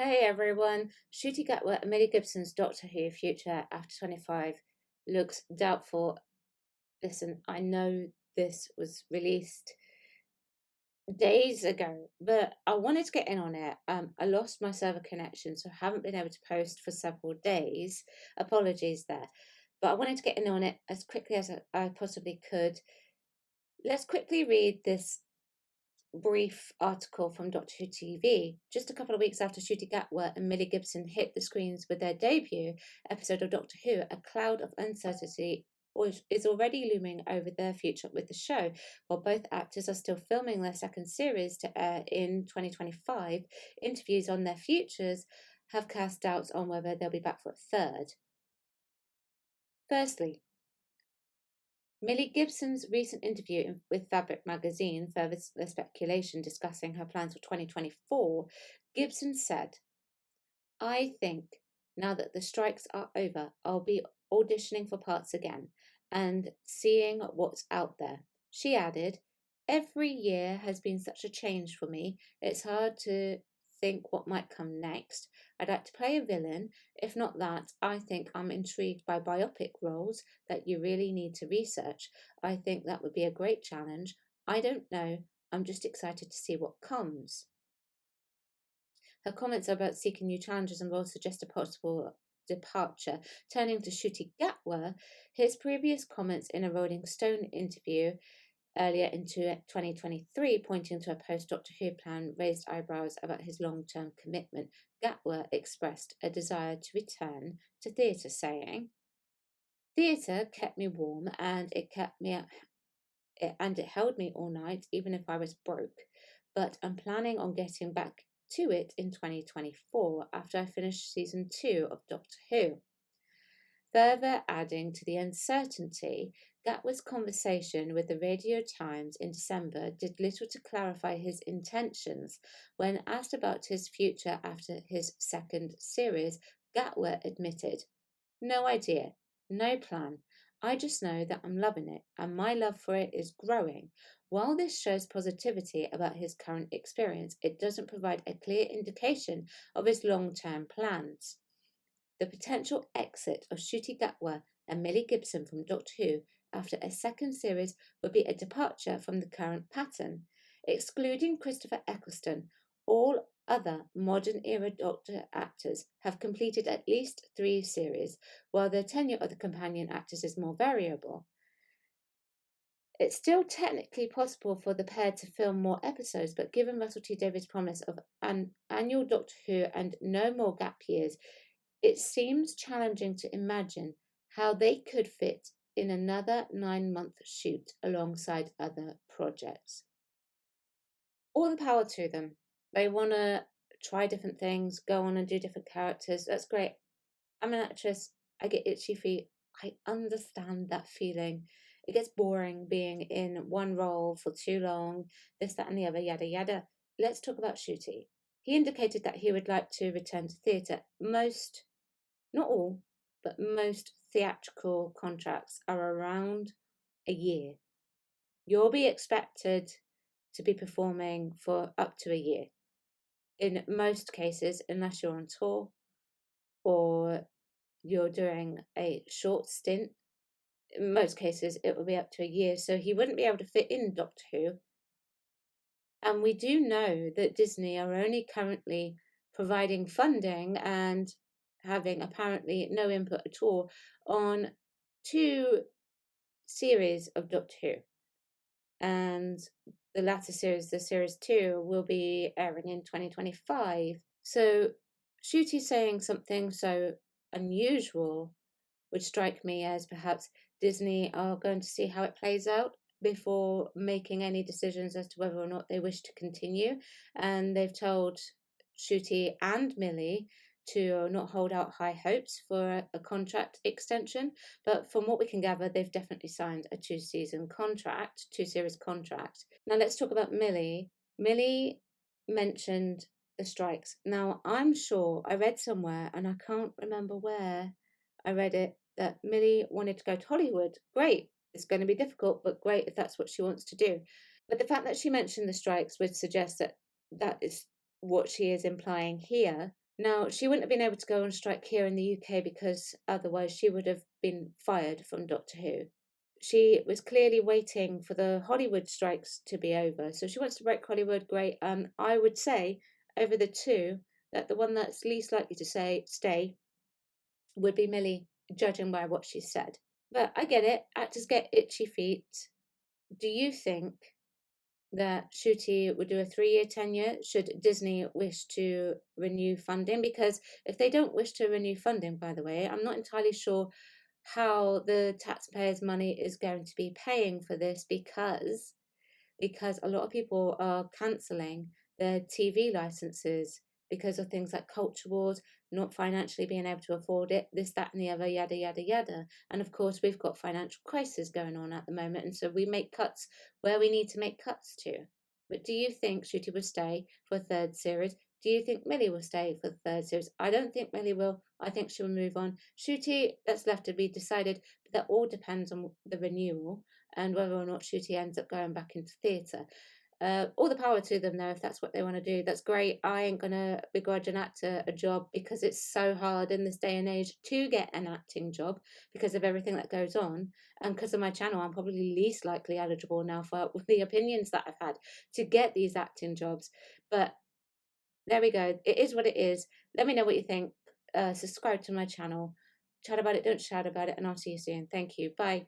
Hey everyone, Shooty Gatwa and Millie Gibson's Doctor Who future after 25 looks doubtful. Listen, I know this was released days ago, but I wanted to get in on it. I lost my server connection, so I haven't been able to post for several days. Apologies there. But I wanted to get in on it as quickly as I possibly could. Let's quickly read this brief article from Doctor Who TV. Just a couple of weeks after Ncuti Gatwa and Millie Gibson hit the screens with their debut episode of Doctor Who, a cloud of uncertainty is already looming over their future with the show. While both actors are still filming their second series to air in 2025, interviews on their futures have cast doubts on whether they'll be back for a third. Firstly, Millie Gibson's recent interview with Fabric magazine furthers the speculation discussing her plans for 2024. Gibson said, "I think now that the strikes are over, I'll be auditioning for parts again and seeing what's out there." She added, "Every year has been such a change for me. It's hard to think what might come next. I'd like to play a villain. If not that, I think I'm intrigued by biopic roles that you really need to research. I think that would be a great challenge. I don't know. I'm just excited to see what comes." Her comments about seeking new challenges and roles suggest a possible departure. Turning to Ncuti Gatwa, his previous comments in a Rolling Stone interview earlier into 2023, pointing to a post-Doctor Who plan, raised eyebrows about his long-term commitment. Gatwa expressed a desire to return to theatre, saying, "Theatre kept me warm and it held me all night, even if I was broke. But I'm planning on getting back to it in 2024 after I finish season 2 of Doctor Who." Further adding to the uncertainty, Gatwa's conversation with the Radio Times in December did little to clarify his intentions. When asked about his future after his second series, Gatwa admitted, "No idea, no plan. I just know that I'm loving it, and my love for it is growing." While this shows positivity about his current experience, it doesn't provide a clear indication of his long-term plans. The potential exit of Ncuti Gatwa and Millie Gibson from Doctor Who after a second series would be a departure from the current pattern. Excluding Christopher Eccleston, all other modern-era Doctor actors have completed at least 3 series, while the tenure of the companion actors is more variable. It's still technically possible for the pair to film more episodes, but given Russell T Davies' promise of an annual Doctor Who and no more gap years, it seems challenging to imagine how they could fit in another 9-month shoot alongside other projects. All the power to them. They want to try different things, go on and do different characters. That's great. I'm an actress. I get itchy feet. I understand that feeling. It gets boring being in one role for too long, this, that, and the other, yada, yada. Let's talk about Ncuti. He indicated that he would like to return to theatre. Not all, but most theatrical contracts are around a year. You'll be expected to be performing for up to a year. In most cases, unless you're on tour or you're doing a short stint, in most cases it will be up to a year. So he wouldn't be able to fit in Doctor Who. And we do know that Disney are only currently providing funding and having apparently no input at all on 2 series of Doctor Who. And the latter series, the series 2, will be airing in 2025. So Ncuti saying something so unusual would strike me as perhaps Disney are going to see how it plays out before making any decisions as to whether or not they wish to continue. And they've told Ncuti and Millie to not hold out high hopes for a contract extension. But from what we can gather, they've definitely signed a 2-series contract. Now let's talk about Millie. Millie mentioned the strikes. Now I'm sure I read somewhere, and I can't remember where I read it, that Millie wanted to go to Hollywood. Great. It's going to be difficult, but great if that's what she wants to do. But the fact that she mentioned the strikes would suggest that that is what she is implying here. Now, she wouldn't have been able to go on strike here in the UK because otherwise she would have been fired from Doctor Who. She was clearly waiting for the Hollywood strikes to be over. So she wants to break Hollywood, great. I would say over the two that the one that's least likely to say stay would be Millie, judging by what she said. But I get it. Actors get itchy feet. Do you think that Ncuti would do a 3-year tenure should Disney wish to renew funding? Because if they don't wish to renew funding, by the way, I'm not entirely sure how the taxpayers' money is going to be paying for this because a lot of people are cancelling their TV licenses because of things like culture wars, not financially being able to afford it, this, that, and the other, yada, yada, yada. And of course, we've got financial crisis going on at the moment. And so we make cuts where we need to make cuts to. But do you think Ncuti will stay for a third series? Do you think Millie will stay for the third series? I don't think Millie will. I think she will move on. Ncuti, that's left to be decided. But that all depends on the renewal and whether or not Ncuti ends up going back into theatre. All the power to them, though, if that's what they want to do. That's great. I ain't going to begrudge an actor a job because it's so hard in this day and age to get an acting job because of everything that goes on. And because of my channel, I'm probably least likely eligible now for the opinions that I've had to get these acting jobs. But there we go. It is what it is. Let me know what you think. Subscribe to my channel. Chat about it, don't shout about it. And I'll see you soon. Thank you. Bye.